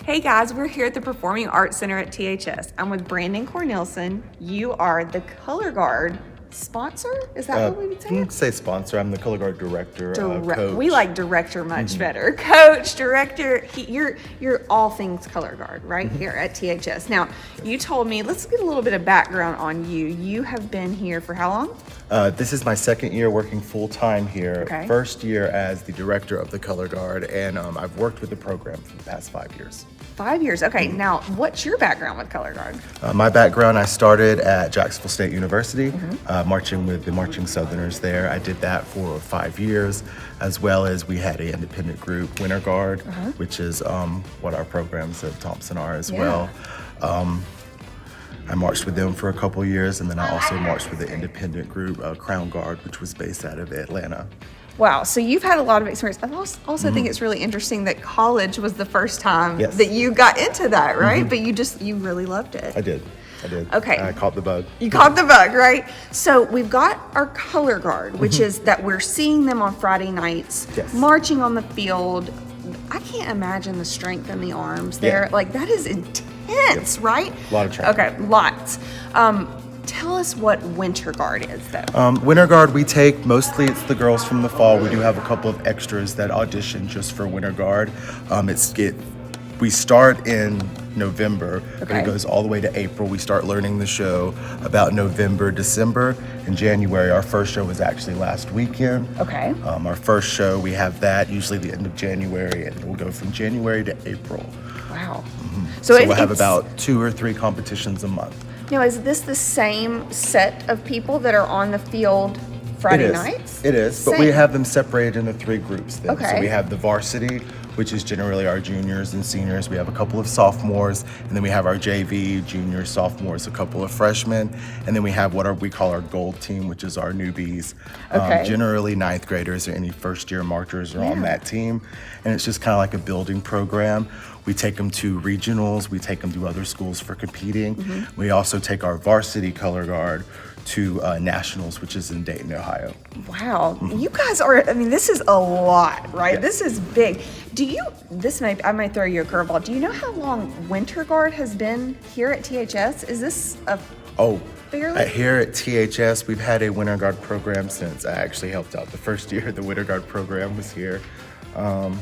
Hey guys, we're here at the Performing Arts Center at THS. I'm with Brandon Cornelson. You are the Colorguard sponsor? Is that what we would say? You can say sponsor. I'm the Colorguard Director. Coach. We like director much better. Coach, director, you're all things Colorguard right here at THS. Now, you told me, let's get a little bit of background on you. You have been here for how long? This is my second year working full-time here. Okay. First year as the director of the Colorguard, and I've worked with the program for the past 5 years. 5 years. Okay, now what's your background with Colorguard? My background, I started at Jacksonville State University, marching with the Marching Southerners there. I did that for 5 years, as well as we had an independent group, Winter Guard, which is what our programs at Thompson are as well. I marched with them for a couple years, and then I also marched with the independent group, Crown Guard, which was based out of Atlanta. Wow, so you've had a lot of experience. I also think it's really interesting that college was the first time that you got into that, right? But you really loved it. I did. Okay. I caught the bug. You caught the bug, right? So we've got our color guard, which is that we're seeing them on Friday nights, marching on the field. I can't imagine the strength in the arms there. Like, that is intense, right? A lot of training. Okay, lots. Tell us what Winter Guard is, though. Winter Guard, we take, mostly it's the girls from the fall. We do have a couple of extras that audition just for Winter Guard. We start in November, but it goes all the way to April. We start learning the show about November, December, and January. Our first show was actually last weekend. Okay. Our first show, we have that usually the end of January, and it will go from January to April. Wow. So we'll have about 2 or 3 competitions a month. Now, is this the same set of people that are on the field Friday nights? It is, but we have them separated into 3 groups then. Okay. So we have the varsity, which is generally our juniors and seniors. We have a couple of sophomores, and then we have our JV, juniors, sophomores, a couple of freshmen, and then we have what we call our gold team, which is our newbies. Generally 9th graders or any first-year marchers are on that team, and it's just kind of like a building program. We take them to regionals, we take them to other schools for competing. We also take our varsity color guard to nationals, which is in Dayton, Ohio. Wow, you guys are, this is a lot, right? This is big. I might throw you a curveball. Do you know how long Winter Guard has been here at THS? Is this a fairly? Here at THS, we've had a Winter Guard program since I actually helped out the first year the Winter Guard program was here. It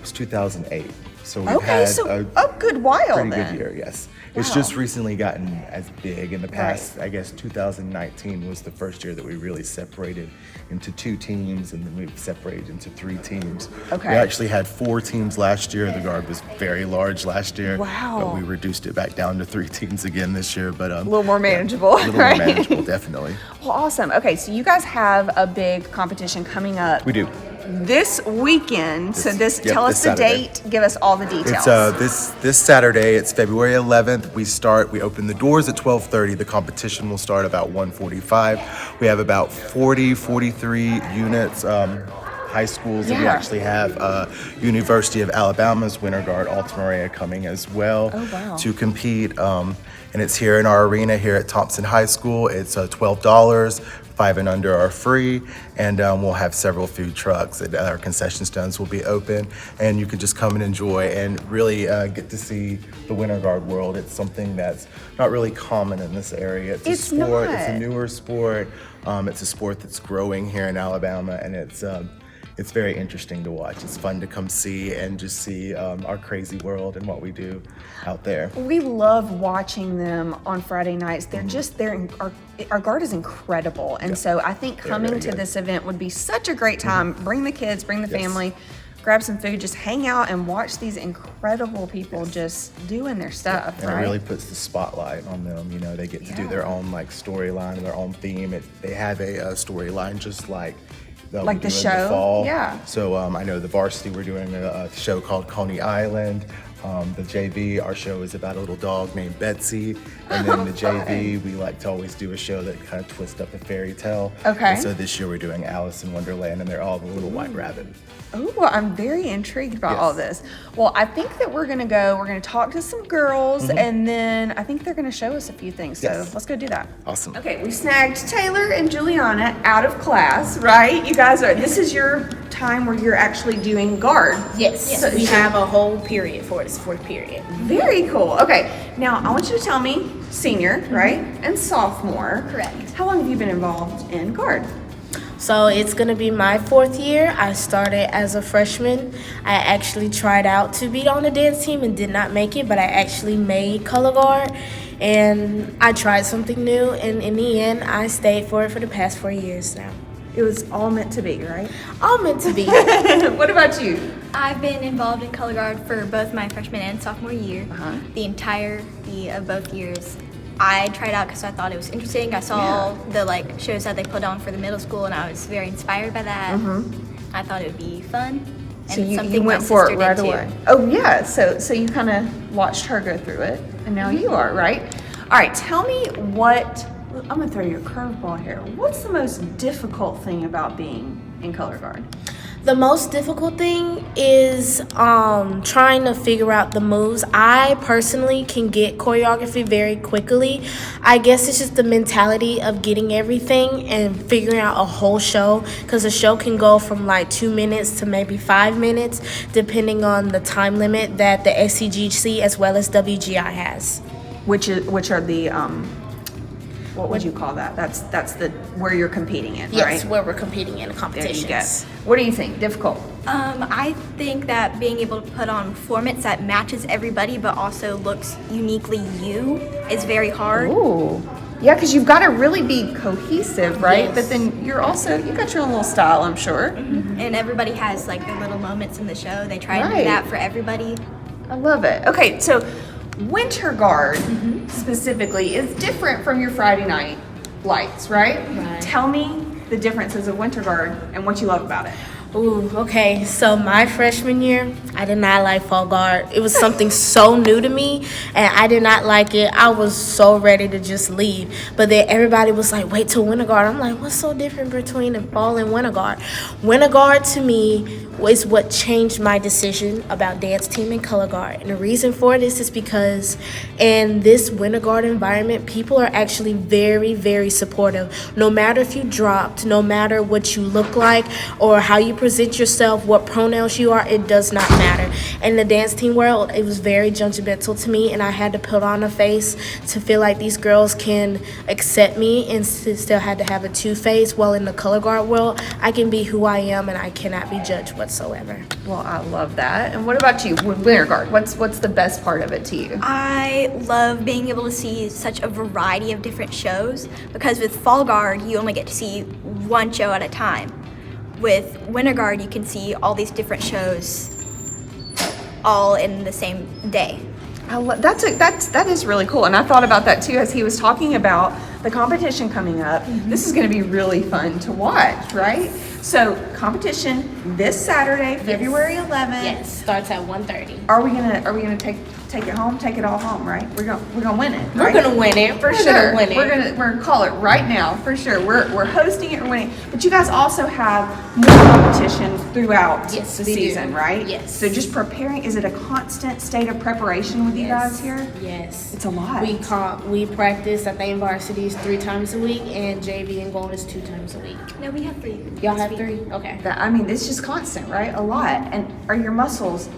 was 2008. So we've had a good while pretty good year, yes. Wow. It's just recently gotten as big. In the past, I guess 2019 was the first year that we really separated into 2 teams, and then we've separated into 3 teams. Okay. We actually had 4 teams last year. The Guard was very large last year. Wow. But we reduced it back down to 3 teams again this year. But a little more manageable, a little more manageable, definitely. Well, awesome. Okay, so you guys have a big competition coming up. We do. This weekend, tell us the date, give us all the details. It's this Saturday, it's February 11th. We open the doors at 12:30. The competition will start about 1:45. We have about 43 units, high schools, and we actually have University of Alabama's Winter Guard Alta Maria coming as well to compete. And it's here in our arena here at Thompson High School. It's $12. 5 and under are free, and we'll have several food trucks. Our concession stands will be open, and you can just come and enjoy and really get to see the Winter Guard world. It's something that's not really common in this area. It's a sport. It's a newer sport. It's a sport that's growing here in Alabama, and it's very interesting to watch. It's fun to come see and just see our crazy world and what we do out there. We love watching them on Friday nights. Our guard is incredible. And so I think coming to this event would be such a great time. Bring the kids, bring the family, grab some food, just hang out and watch these incredible people just doing their stuff. And it really puts the spotlight on them. You know, they get to do their own storyline and their own theme. They have a storyline just like the show, the fall. So I know the varsity, we're doing a show called Coney Island. The JV, our show is about a little dog named Betsy. And then the JV, we like to always do a show that kind of twists up a fairy tale. Okay. And so this year we're doing Alice in Wonderland, and they're all the little white rabbit. Oh, well, I'm very intrigued by all this. Well, I think that we're going to talk to some girls, and then I think they're going to show us a few things. So let's go do that. Awesome. Okay, we snagged Taylor and Juliana out of class, right? You guys this is your time where you're actually doing guard. Yes, so we have a whole period for it's fourth period. Very cool. Okay, now I want you to tell me senior, right, and sophomore. Correct. How long have you been involved in guard? So it's gonna be my fourth year. I started as a freshman. I actually tried out to be on the dance team and did not make it, but I actually made color guard, and I tried something new, and in the end, I stayed for it for the past 4 years now. It was all meant to be, right? All meant to be. What about you? I've been involved in color guard for both my freshman and sophomore year. Uh-huh. The entirety of both years. I tried out because I thought it was interesting. I saw the shows that they put on for the middle school, and I was very inspired by that. I thought it would be fun. And So it's you something went my for it sister right did too. away. Oh yeah, so you kind of watched her go through it, and now you are, right? All right, tell me what, I'm gonna throw you a curveball here. What's the most difficult thing about being in color guard? The most difficult thing is trying to figure out the moves. I personally can get choreography very quickly. I guess it's just the mentality of getting everything and figuring out a whole show, because a show can go from like 2 minutes to maybe 5 minutes, depending on the time limit that the SCGC as well as WGI has. Which are the what would you call that? That's the where you're competing in, Yes, right? where we're competing in the There competitions. you go. What do you think? Difficult? I think that being able to put on performance that matches everybody but also looks uniquely you is very hard. Ooh. Yeah, because you've got to really be cohesive, right? Yes. But then you got your own little style, I'm sure. And everybody has their little moments in the show. They try to Right. do that for everybody. I love it. Okay, so winter guard specifically is different from your Friday night lights, right? Right. Tell me the differences of winter guard and what you love about it. Ooh, okay. So my freshman year, I did not like fall guard. It was something so new to me, and I did not like it. I was so ready to just leave. But then everybody was like, wait till winter guard. I'm like, what's so different between the fall and winter guard? Winter guard to me is what changed my decision about dance team and color guard. And the reason for this is because in this winter guard environment, people are actually very, very supportive. No matter if you dropped, no matter what you look like or how you present yourself, what pronouns you are, it does not matter. In the dance team world, it was very judgmental to me, and I had to put on a face to feel like these girls can accept me, and still had to have a two-face. Well, in the color guard world, I can be who I am, and I cannot be judged whatsoever. Well, I love that. And what about you, winter guard? What's the best part of it to you? I love being able to see such a variety of different shows, because with fall guard, you only get to see one show at a time. With winter guard, you can see all these different shows all in the same day. That is really cool, and I thought about that too as he was talking about the competition coming up. This is going to be really fun to watch, right? So competition this Saturday, February 11th. Yes, starts at 1:30. Are we gonna take it home? Take it all home, right? We're gonna win it. We're right? gonna win it for sure. Win it. We're gonna call it right now for sure. We're hosting it. We're winning. But you guys also have more competition throughout Yes, the we do. season, right? Yes. So just preparing. Is it a constant state of preparation with you guys here? Yes. It's a lot. We practice, I think varsities 3 times a week, and JV and gold is 2 times a week. No, we have 3. Y'all have 3? Okay. It's just constant, right? A lot. And are your muscles?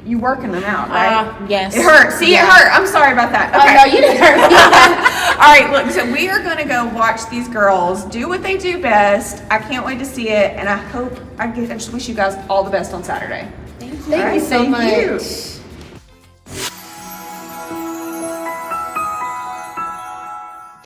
You working them out, right? Yes. It hurts. See, Yeah. it hurt. I'm sorry about that. Oh, no, you didn't hurt me. All right, look, so we are going to go watch these girls do what they do best. I can't wait to see it, and I just wish you guys all the best on Saturday. Thank you. Thank you so Thank much. you.